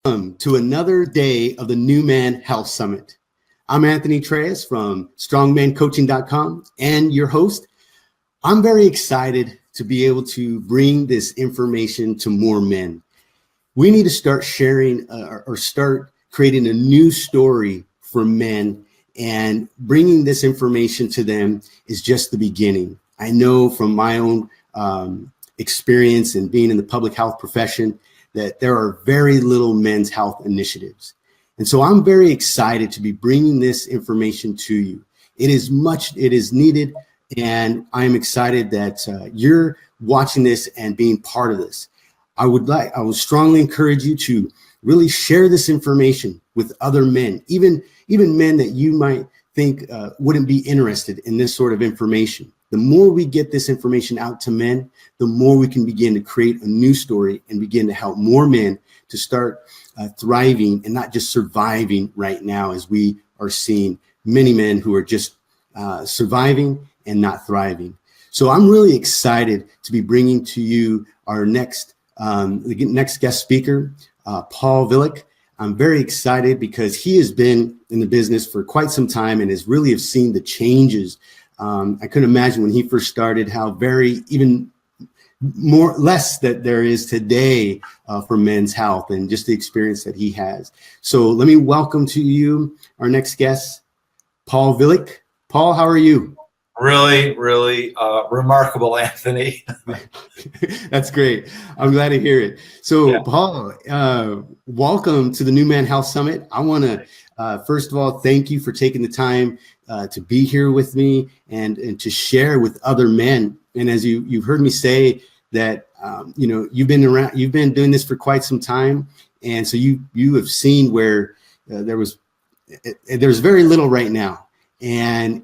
Welcome to another day of the New Man Health Summit. I'm Anthony Treyes from strongmancoaching.com and your host. I'm very excited to be able to bring this information to more men. We need to start sharing or start creating a new story for men, and bringing this information to them is just the beginning. I know from my own experience and being in the public health profession that there are very little men's health initiatives. And so I'm very excited to be bringing this information to you. It is needed, and I'm excited that you're watching this and being part of this. I would strongly encourage you to really share this information with other men, even men that you might think wouldn't be interested in this sort of information. The more we get this information out to men, the more we can begin to create a new story and begin to help more men to start thriving and not just surviving right now, as we are seeing many men who are just surviving and not thriving. So I'm really excited to be bringing to you our next guest speaker, Paul Villick. I'm very excited because he has been in the business for quite some time and has really have seen the changes. I couldn't imagine when he first started how very even less that there is today for men's health, and just the experience that he has. So let me welcome to you our next guest, Paul Villick. Paul, how are you? Really remarkable, Anthony. That's great. I'm glad to hear it. So, yeah. Paul, welcome to the New Man Health Summit. I want to, first of all, thank you for taking the time to be here with me and to share with other men. And as you've heard me say that, you've been doing this for quite some time. And so you have seen where there's very little right now. And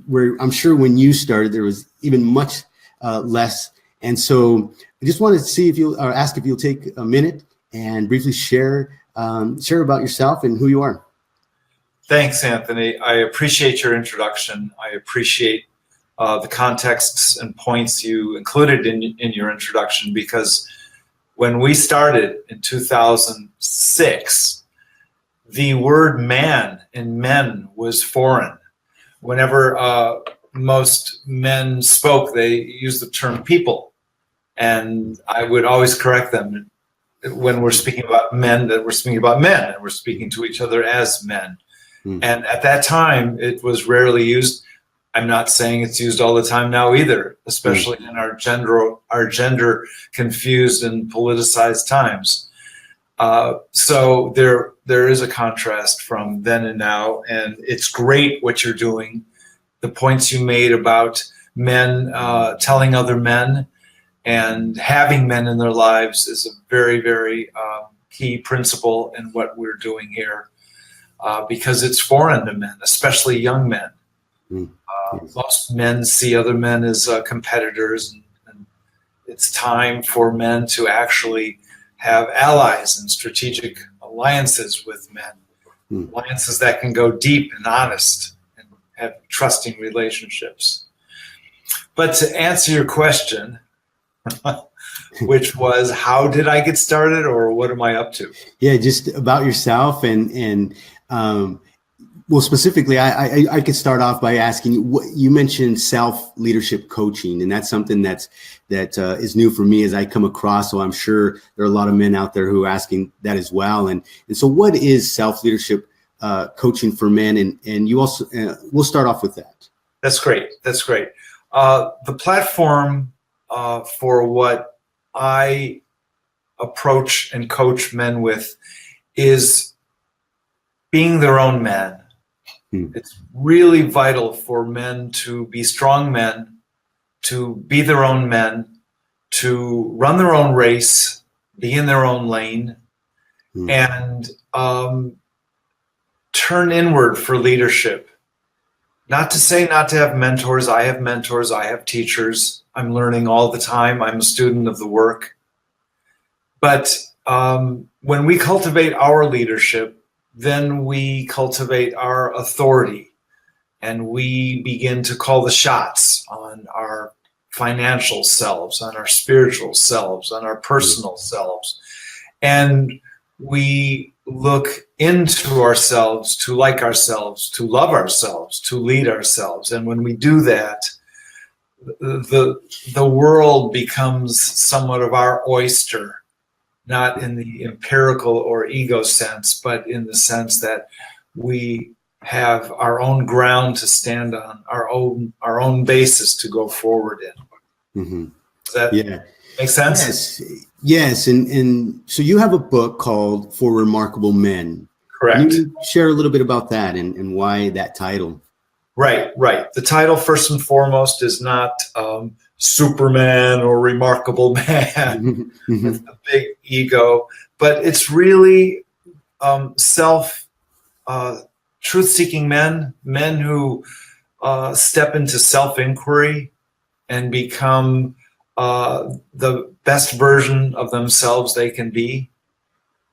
where I'm sure when you started, there was even much less. And so I just wanted to see ask if you'll take a minute and briefly share about yourself and who you are. Thanks, Anthony. I appreciate your introduction. I appreciate the contexts and points you included in your introduction, because when we started in 2006, the word man and men was foreign. Whenever most men spoke, they used the term people. And I would always correct them when we're speaking about men, that we're speaking about men, and we're speaking to each other as men. And at that time, it was rarely used. I'm not saying it's used all the time now either, especially in our gender confused and politicized times. So there is a contrast from then and now, and it's great what you're doing. The points you made about men telling other men and having men in their lives is a very, very key principle in what we're doing here, because it's foreign to men, especially young men. Most men see other men as competitors, and it's time for men to actually have allies and strategic alliances with men, alliances that can go deep and honest and have trusting relationships. But to answer your question, which was, how did I get started, or what am I up to? Yeah, just about yourself, and well, specifically, I could start off by asking you. You mentioned self-leadership coaching, and that's something that is new for me as I come across. So I'm sure there are a lot of men out there who are asking that as well. And so, what is self-leadership coaching for men? And you also we'll start off with that. That's great. The platform for what I approach and coach men with is being their own man. It's really vital for men to be strong men, to be their own men, to run their own race, be in their own lane, and turn inward for leadership. Not to say not to have mentors. I have mentors. I have teachers. I'm learning all the time. I'm a student of the work. But when we cultivate our leadership, then we cultivate our authority, and we begin to call the shots on our financial selves, on our spiritual selves, on our personal selves. And we look into ourselves to like ourselves, to love ourselves, to lead ourselves. And when we do that, the world becomes somewhat of our oyster, not in the empirical or ego sense, but in the sense that we have our own ground to stand on, our own basis to go forward in. Mm-hmm. Does that make sense? Yes. And so you have a book called For Remarkable Men. Correct. Can you share a little bit about that and why that title? Right. The title, first and foremost, is not Superman or Remarkable Man with a big ego, but it's really truth-seeking men who step into self-inquiry and become the best version of themselves they can be.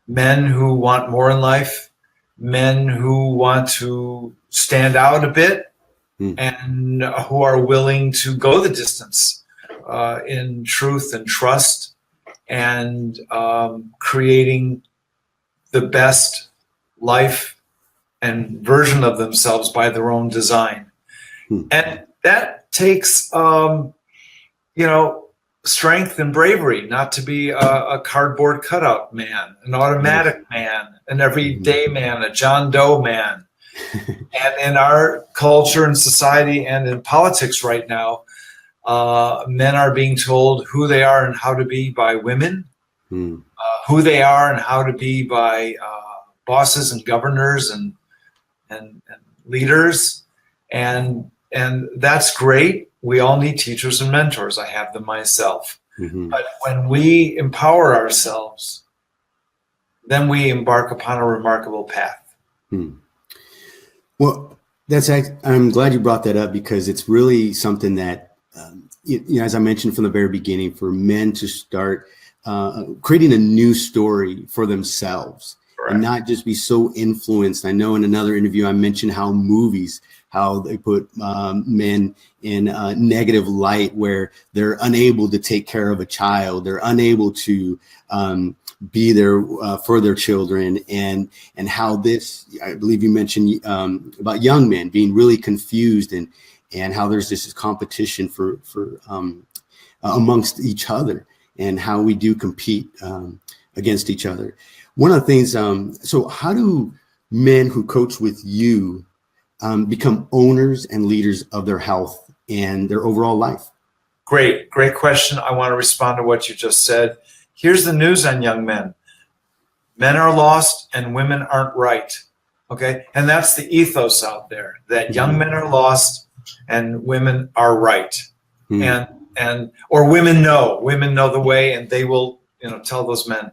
Men who want more in life, men who want to stand out a bit, and who are willing to go the distance in truth and trust, and creating the best life and version of themselves by their own design. And that takes strength and bravery, not to be a cardboard cutout man, an automatic man, an everyday man, a John Doe man. And in our culture and society and in politics right now, men are being told who they are and how to be by women, who they are and how to be by bosses and governors and leaders. And that's great. We all need teachers and mentors. I have them myself. But when we empower ourselves, then we embark upon a remarkable path. Well, I'm glad you brought that up, because it's really something that, as I mentioned from the very beginning, for men to start creating a new story for themselves. Correct. And not just be so influenced. I know in another interview I mentioned how they put men in a negative light, where they're unable to take care of a child, they're unable to be there for their children, and how this, I believe you mentioned about young men being really confused, and how there's this competition for amongst each other, and how we do compete against each other. One of the things, so how do men who coach with you become owners and leaders of their health and their overall life? Great question. I want to respond to what you just said. Here's the news on young men. Men are lost and women aren't right. Okay. And that's the ethos out there, that young men are lost and women are right. Or women know the way, and they will, tell those men.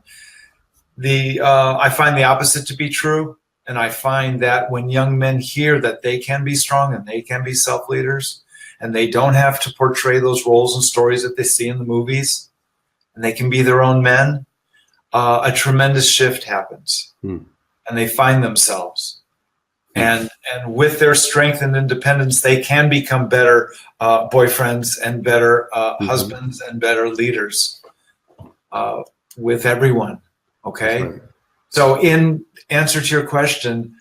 I find the opposite to be true. And I find that when young men hear that they can be strong and they can be self-leaders, and they don't have to portray those roles and stories that they see in the movies, and they can be their own men, a tremendous shift happens. And they find themselves. And with their strength and independence, they can become better boyfriends and better husbands and better leaders with everyone. Okay. Right. So in answer to your question,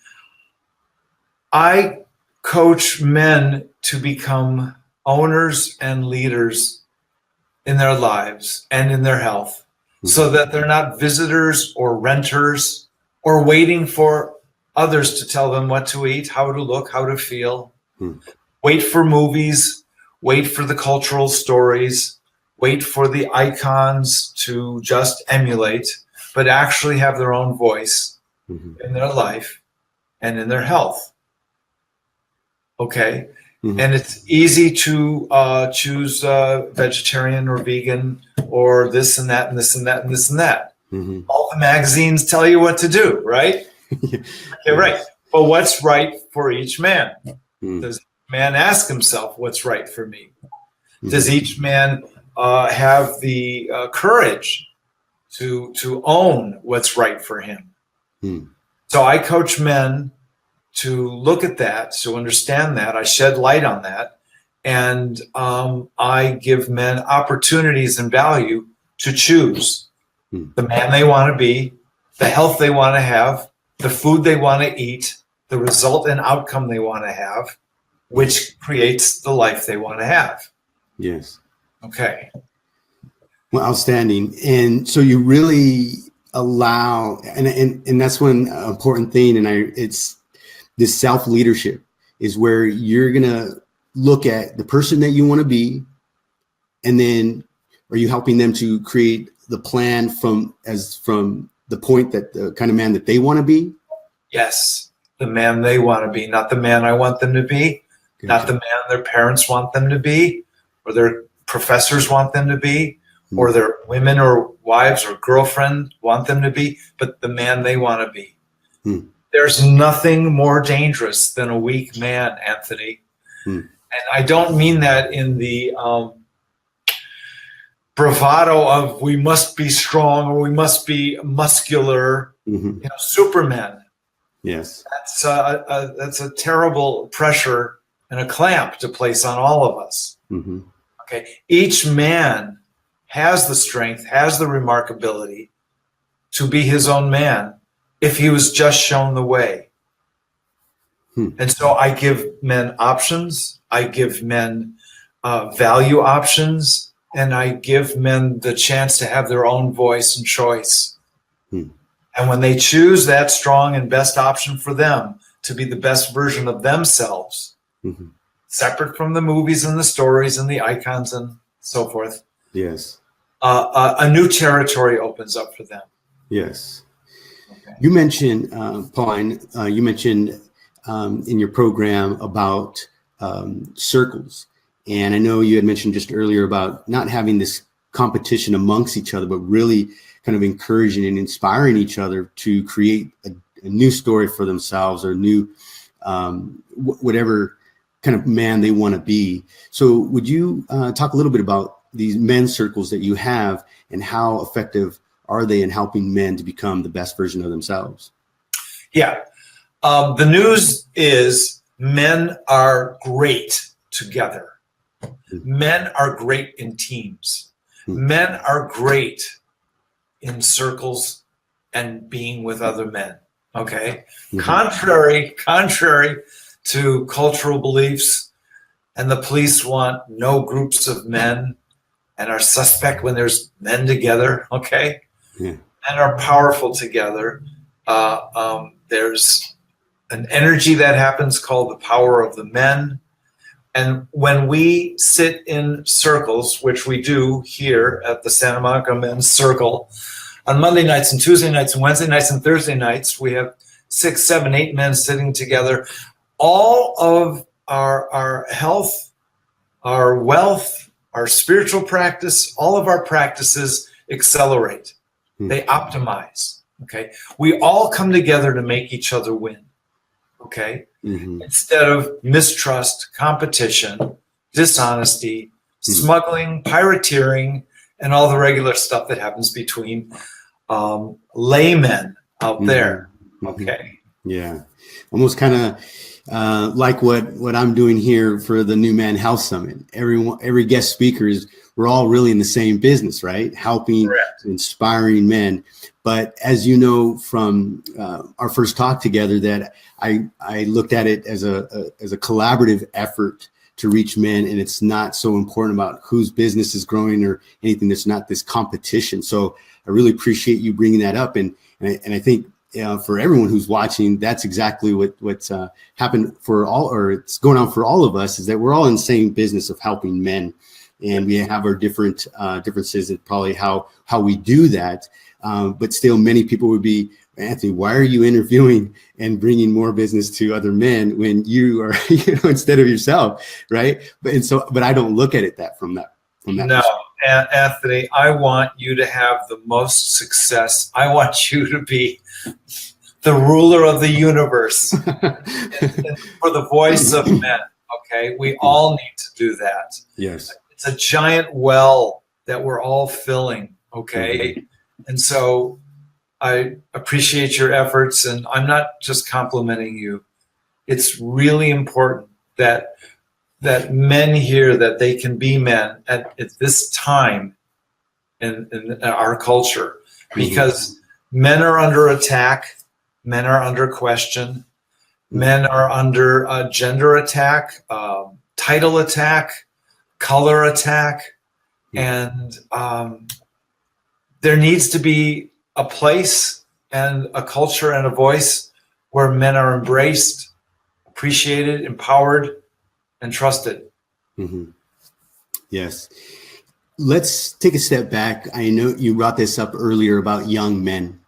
I coach men to become owners and leaders in their lives and in their health, so that they're not visitors or renters or waiting for others to tell them what to eat, how to look, how to feel. Wait for movies, wait for the cultural stories, wait for the icons to just emulate, but actually have their own voice in their life and in their health. Okay. And it's easy to choose vegetarian or vegan or this and that and this and that and this and that. All the magazines tell you what to do, right? Okay, right. But what's right for each man? Does man ask himself, what's right for me? Does each man have the courage to own what's right for him? So I coach men to look at that, to understand that. I shed light on that, and I give men opportunities and value to choose the man they want to be the health they want to have, the food they want to eat, the result and outcome they want to have, which creates the life they want to have. Yes. Okay. Well, outstanding. And so you really allow, and that's one important thing. And it's this self-leadership is where you're going to look at the person that you want to be. And then are you helping them to create the plan from the point that the kind of man that they want to be? Yes. The man they want to be, not the man I want them to be, Gotcha. Not the man their parents want them to be, or their professors want them to be, or their women or wives or girlfriend want them to be, but the man they want to be. There's nothing more dangerous than a weak man, Anthony. And I don't mean that in the bravado of we must be strong or we must be muscular, Superman. Yes. That's a terrible pressure and a clamp to place on all of us. Okay. Each man has the strength, has the remarkability to be his own man if he was just shown the way. And so I give men options. I give men value options, and I give men the chance to have their own voice and choice. And when they choose that strong and best option for them to be the best version of themselves, separate from the movies and the stories and the icons and so forth, yes, a new territory opens up for them. Yes. Okay. You mentioned, Pauline, you mentioned in your program about circles. And I know you had mentioned just earlier about not having this competition amongst each other, but really kind of encouraging and inspiring each other to create a new story for themselves or new, whatever kind of man they want to be. So would you talk a little bit about these men's circles that you have and how effective are they in helping men to become the best version of themselves? Yeah. The news is men are great together. Men are great in teams. Men are great in circles and being with other men. Okay. Contrary to cultural beliefs, and the police want no groups of men and are suspect when there's men together. Okay. Men are powerful together. There's an energy that happens called the power of the men. And when we sit in circles, which we do here at the Santa Monica Men's Circle, on Monday nights and Tuesday nights and Wednesday nights and Thursday nights, we have 6, 7, 8 men sitting together. All of our health, our wealth, our spiritual practice, all of our practices accelerate. They optimize. Okay. We all come together to make each other win. Okay. Instead of mistrust, competition, dishonesty, smuggling, pirateering, and all the regular stuff that happens between laymen out there. Okay. Yeah. Almost kind of like what I'm doing here for the New Man Health Summit. Every guest speaker we're all really in the same business, right? Helping, inspiring men. But as you know from our first talk together, that I looked at it as a collaborative effort to reach men, and it's not so important about whose business is growing or anything. There's not this competition. So I really appreciate you bringing that up, and I think for everyone who's watching, that's exactly what's happened for all, or it's going on for all of us, is that we're all in the same business of helping men. And we have our different differences in probably how we do that. But still, many people would be, Anthony, why are you interviewing and bringing more business to other men when you are, instead of yourself, right? But I don't look at it from that. No, Anthony, I want you to have the most success. I want you to be the ruler of the universe and for the voice of men. Okay, we all need to do that. Yes. It's a giant well that we're all filling, okay? And so I appreciate your efforts, and I'm not just complimenting you. It's really important that men hear that they can be men at this time in our culture, because Men are under attack. Men are under question. Men are under gender attack, title attack, color attack. And there needs to be a place and a culture and a voice where men are embraced, appreciated, empowered, and trusted. Mm-hmm. Yes. Let's take a step back. I know you brought this up earlier about young men.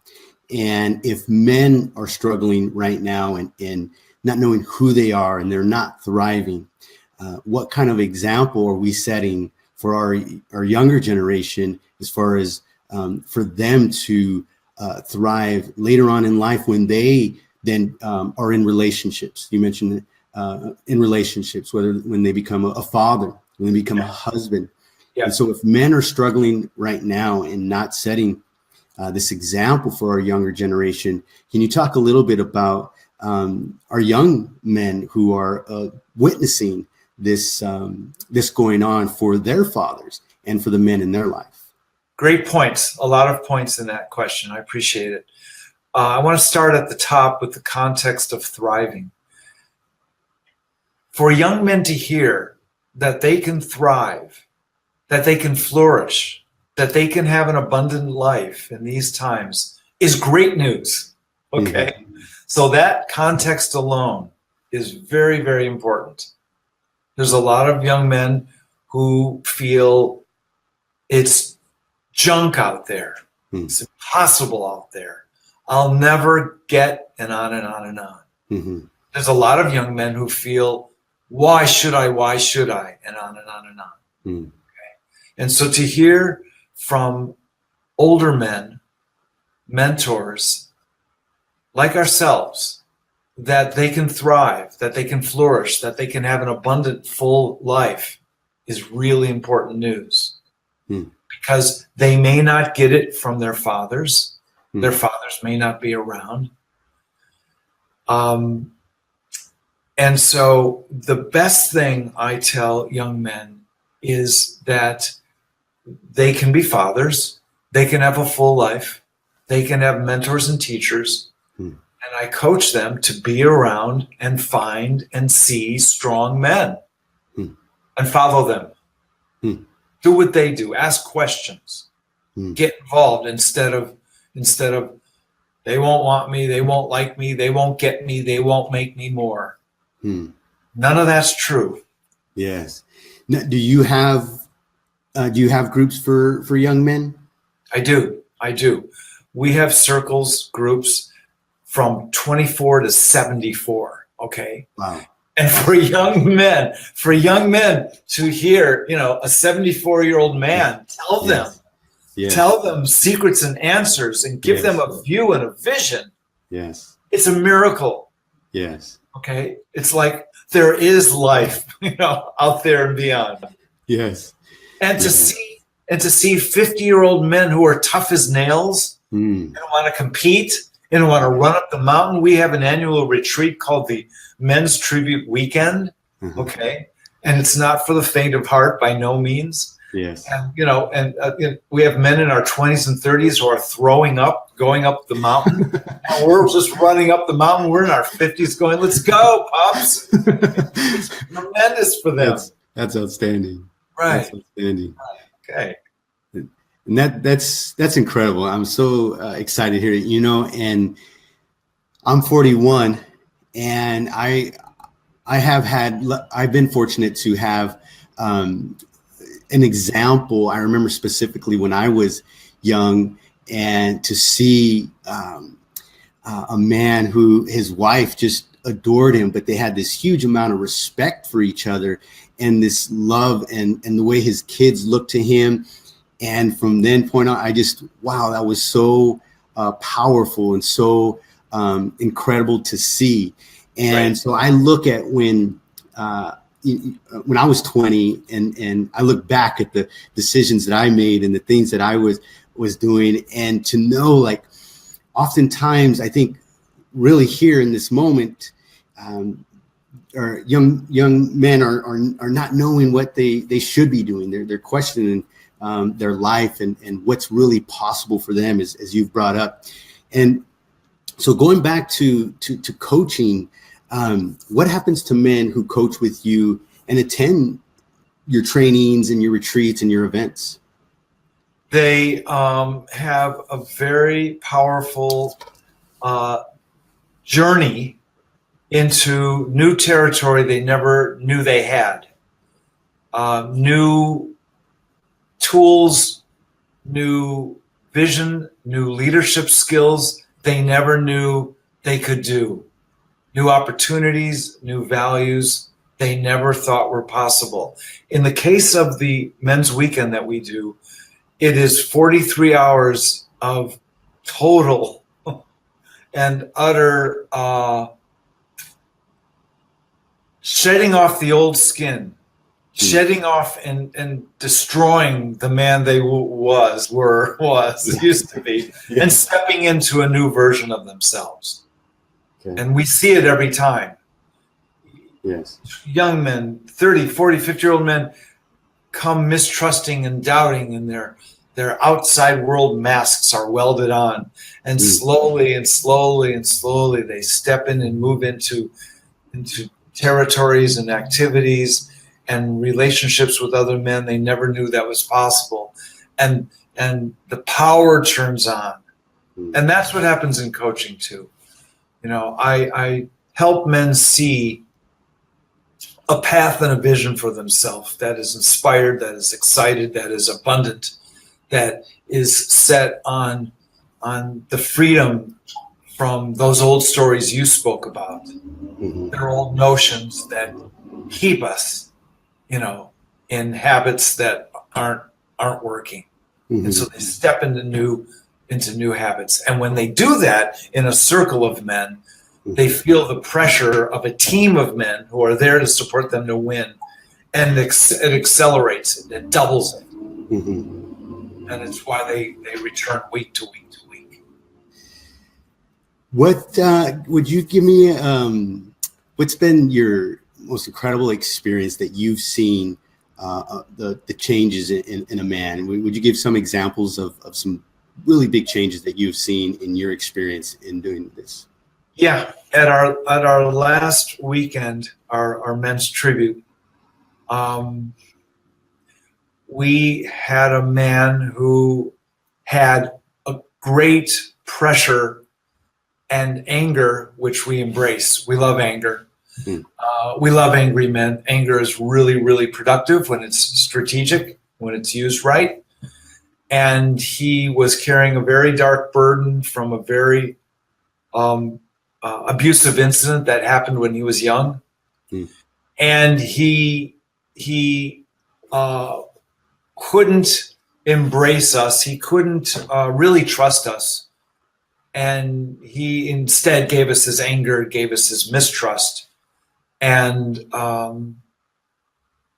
And if men are struggling right now and not knowing who they are and they're not thriving, what kind of example are we setting for our younger generation as far as for them to thrive later on in life when they then are in relationships? You mentioned in relationships, whether when they become a father, when they become a husband. Yeah. And so if men are struggling right now and not setting this example for our younger generation, can you talk a little bit about our young men who are witnessing this going on for their fathers and for the men in their life? Great points. A lot of points in that question. I appreciate it. I want to start at the top with the context of thriving. For young men to hear that they can thrive, that they can flourish, that they can have an abundant life in these times is great news. Okay. Mm-hmm. So that context alone is very, very important. There's a lot of young men who feel it's junk out there. Mm-hmm. It's impossible out there. I'll never get, and on and on and on. Mm-hmm. There's a lot of young men who feel, why should I, and on and on and on. Mm-hmm. Okay. And so to hear from older men, mentors like ourselves, that they can thrive, that they can flourish, that they can have an abundant, full life is really important news. Because they may not get it from their fathers. Their fathers may not be around. And so the best thing I tell young men is that they can be fathers, they can have a full life, they can have mentors and teachers, and I coach them to be around and find and see strong men and follow them. Do what they do, ask questions, get involved instead of they won't want me, they won't like me, they won't get me, they won't make me more. None of that's true. Yes. Now, do you have groups for young men? I do. We have circles, groups from 24 to 74. Okay. Wow. And for young men to hear, a 74-year-old man tell them secrets and answers and give them a view and a vision. Yes. It's a miracle. Yes. Okay. It's like there is life, out there and beyond. Yes. And to see 50-year-old men who are tough as nails and want to compete and want to run up the mountain. We have an annual retreat called the Men's Tribute Weekend. Okay. And it's not for the faint of heart by no means. Yes. And, we have men in our 20s and 30s who are going up the mountain. And we're just running up the mountain. We're in our 50s going, let's go, Pops. It's tremendous for them. That's outstanding. Right. That's outstanding. Okay. And that's incredible. I'm so excited to hear it, and I'm 41 and I've been fortunate to have an example. I remember specifically when I was young and to see a man who his wife just adored him, but they had this huge amount of respect for each other and this love and the way his kids looked to him. And from then point on, that was so powerful and so incredible to see. And so I look at when I was 20 and I look back at the decisions that I made and the things that I was doing, and to know, like, oftentimes I think really here in this moment, or young men are not knowing what they should be doing. They're questioning their life and what's really possible for them, as you've brought up. And so going back to coaching, what happens to men who coach with you and attend your trainings and your retreats and your events? They have a very powerful journey into new territory they never knew they had. New tools, new vision, new leadership skills they never knew they could do. New opportunities, new values they never thought were possible. In the case of the men's weekend that we do, it is 43 hours of total and utter shedding off the old skin, shedding off and destroying the man they used to be, Yeah. and stepping into a new version of themselves. Okay. And we see it every time. Yes. Young men, 30, 40, 50-year-old men come mistrusting and doubting, and their outside world masks are welded on. And slowly and slowly and slowly they step in and move into territories and activities and relationships with other men they never knew that was possible. And the power turns on. And that's what happens in coaching too. You know, I help men see a path and a vision for themselves that is inspired, that is excited, that is abundant, that is set on the freedom from those old stories you spoke about. They're old notions that keep us, you know, in habits that aren't working. And so they step into new habits. And when they do that in a circle of men, they feel the pressure of a team of men who are there to support them to win. And it accelerates it, it doubles it. And it's why they return week to week to week. What would you give me? What's been your most incredible experience that you've seen the changes in a man? Would you give some examples of some really big changes that you've seen in your experience in doing this? Yeah, at our last weekend, our men's tribute, we had a man who had a great pressure and anger, which we embrace. We love anger. We love angry men. Anger is really, really productive when it's strategic, when it's used right. And he was carrying a very dark burden from a very abusive incident that happened when he was young. And he couldn't embrace us. He couldn't really trust us. And he instead gave us his anger, gave us his mistrust. And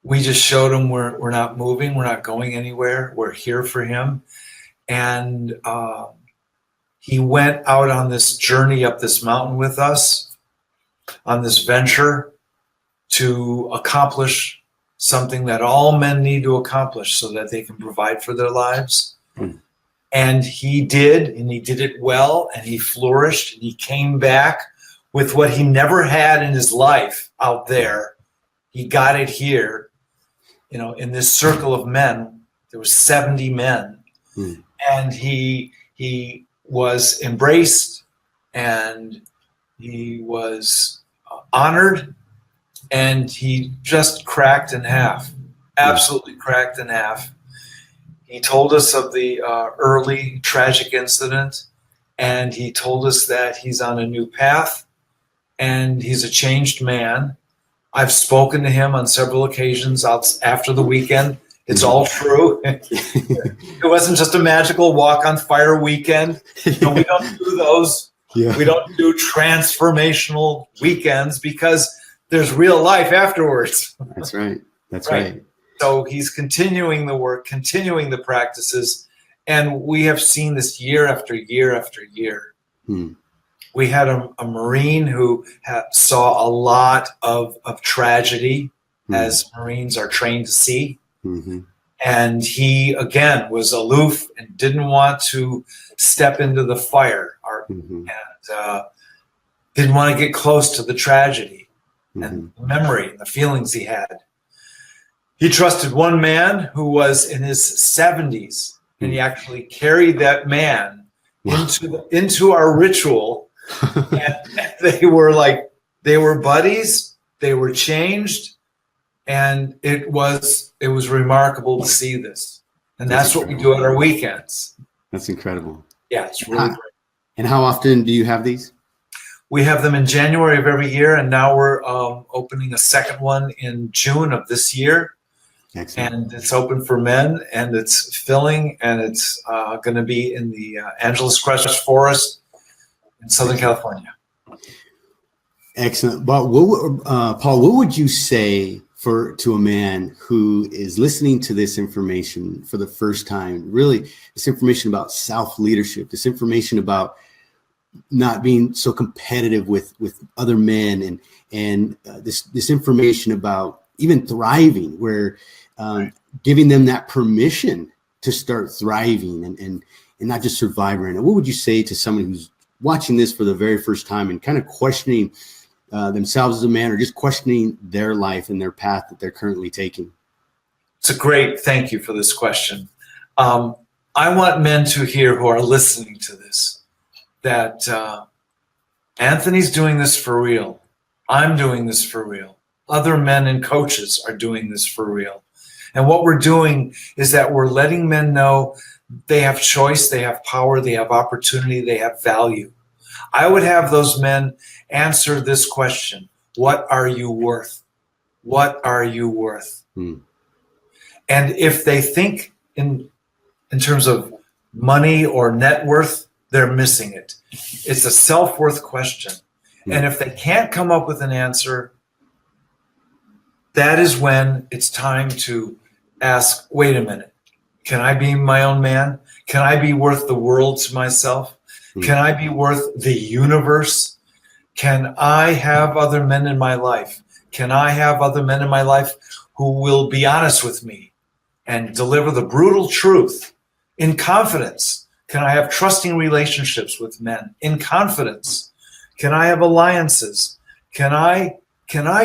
we just showed him we're not moving, we're not going anywhere, we're here for him. And he went out on this journey up this mountain with us, on this venture to accomplish something that all men need to accomplish so that they can provide for their lives. And he did, and he did it well, and he flourished, and he came back with what he never had in his life out there. He got it here, you know, in this circle of men. There was 70 men, and he was embraced, and he was honored, and he just cracked in half, absolutely cracked in half. He told us of the early tragic incident, and he told us that he's on a new path, and he's a changed man. I've spoken to him on several occasions after the weekend. It's all true. It wasn't just a magical walk on fire weekend. No, we don't do those. Yeah. We don't do transformational weekends because there's real life afterwards. That's right. That's Right. right. So he's continuing the work, continuing the practices, and we have seen this year after year after year. We had a Marine who saw a lot of tragedy, as Marines are trained to see. And he, again, was aloof and didn't want to step into the fire. heart, Mhm. and didn't want to get close to the tragedy Mhm. and the memory and the feelings he had. He trusted one man who was in his 70s, and he actually carried that man Wow. into our ritual. And they were buddies. They were changed, and it was remarkable to see this. And that's what we do at our weekends. That's incredible. Yeah, it's really great. And how often do you have these? We have them in January of every year, and now we're opening a second one in June of this year. Excellent. And it's open for men, and it's filling, and it's going to be in the Angeles Crest Forest in Southern California. Excellent. But Paul, what would you say to a man who is listening to this information for the first time? Really, this information about self-leadership, this information about not being so competitive with other men, and this information about even thriving, where giving them that permission to start thriving and not just surviving. And what would you say to someone who's watching this for the very first time and kind of questioning themselves as a man, or just questioning their life and their path that they're currently taking? It's a great thank you for this question. I want men to hear who are listening to this that Anthony's doing this for real. I'm doing this for real. Other men and coaches are doing this for real. And what we're doing is that we're letting men know they have choice, they have power, they have opportunity, they have value. I would have those men answer this question: what are you worth? What are you worth? And if they think in terms of money or net worth, they're missing it. It's a self-worth question. And if they can't come up with an answer, that is when it's time to ask, wait a minute, can I be my own man? Can I be worth the world to myself? Can I be worth the universe? Can I have other men in my life? Can I have other men in my life who will be honest with me and deliver the brutal truth in confidence? Can I have trusting relationships with men in confidence? Can I have alliances? Can I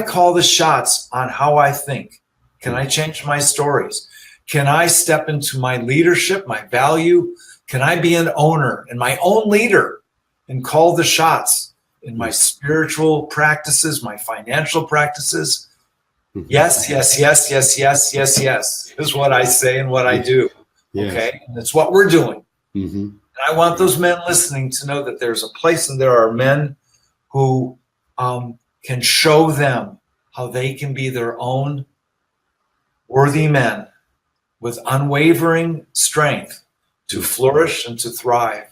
call the shots on how I think? Can I change my stories? Can I step into my leadership, my value? Can I be an owner and my own leader and call the shots in my spiritual practices, my financial practices? Yes, yes, yes, yes, yes, yes, yes is what I say and what I do. Yes. Okay, and it's what we're doing. Mm-hmm. And I want those men listening to know that there's a place and there are men who can show them how they can be their own worthy men with unwavering strength to flourish and to thrive.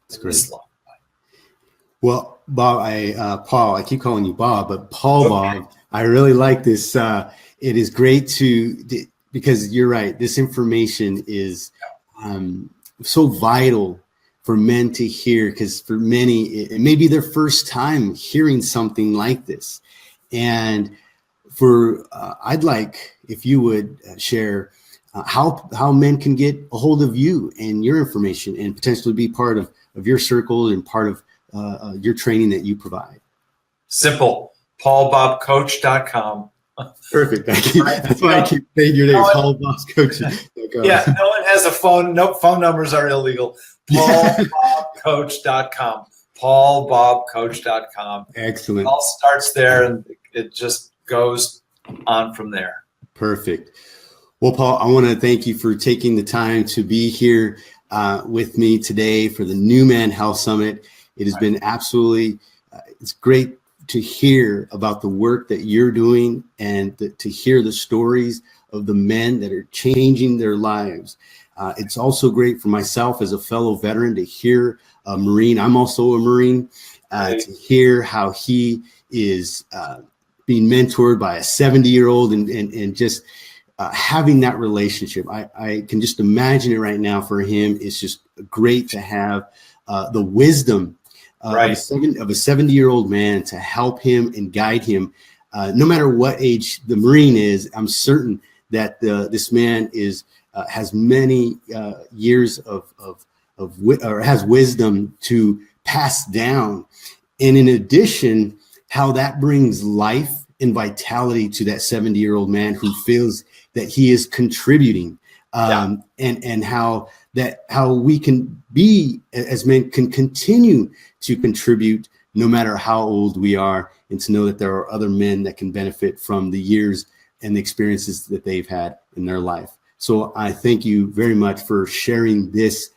That's great. Well, Bob, Paul, I keep calling you Bob, but Paul, okay. Bob, I really like this. It is great because you're right. This information is so vital for men to hear, because for many, it may be their first time hearing something like this. And I'd like if you would share how men can get a hold of you and your information and potentially be part of your circle and part of your training that you provide. Simple. PaulBobCoach.com. Perfect. Thank you. That's why I keep saying your name, PaulBobCoach.com. Yeah, no one has a phone. No phone numbers are illegal. PaulBobCoach.com. PaulBobCoach.com. Excellent. It all starts there, and it just goes on from there. Perfect. Well, Paul, I want to thank you for taking the time to be here with me today for the New Man Health Summit. It has been absolutely, it's great to hear about the work that you're doing and to hear the stories of the men that are changing their lives. It's also great for myself as a fellow veteran to hear a Marine. I'm also a Marine, to hear how he is being mentored by a 70-year-old and just having that relationship. I can just imagine it right now for him. It's just great to have the wisdom of a 70-year-old man to help him and guide him. No matter what age the Marine is, I'm certain that this man has many years of or has wisdom to pass down. And in addition, how that brings life and vitality to that 70-year-old man who feels that he is contributing, and how we can be as men can continue to contribute no matter how old we are, and to know that there are other men that can benefit from the years and the experiences that they've had in their life. So I thank you very much for sharing this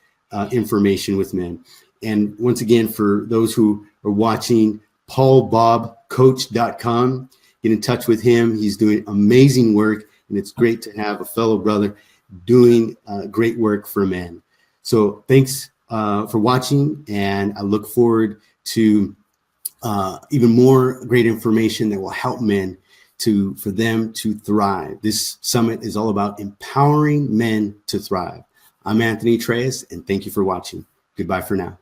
information with men. And once again, for those who are watching, paulbobcoach.com, get in touch with him. He's doing amazing work, and it's great to have a fellow brother doing great work for men. So thanks for watching, and I look forward to even more great information that will help men for them to thrive. This summit is all about empowering men to thrive. I'm Anthony Treyes, and thank you for watching. Goodbye for now.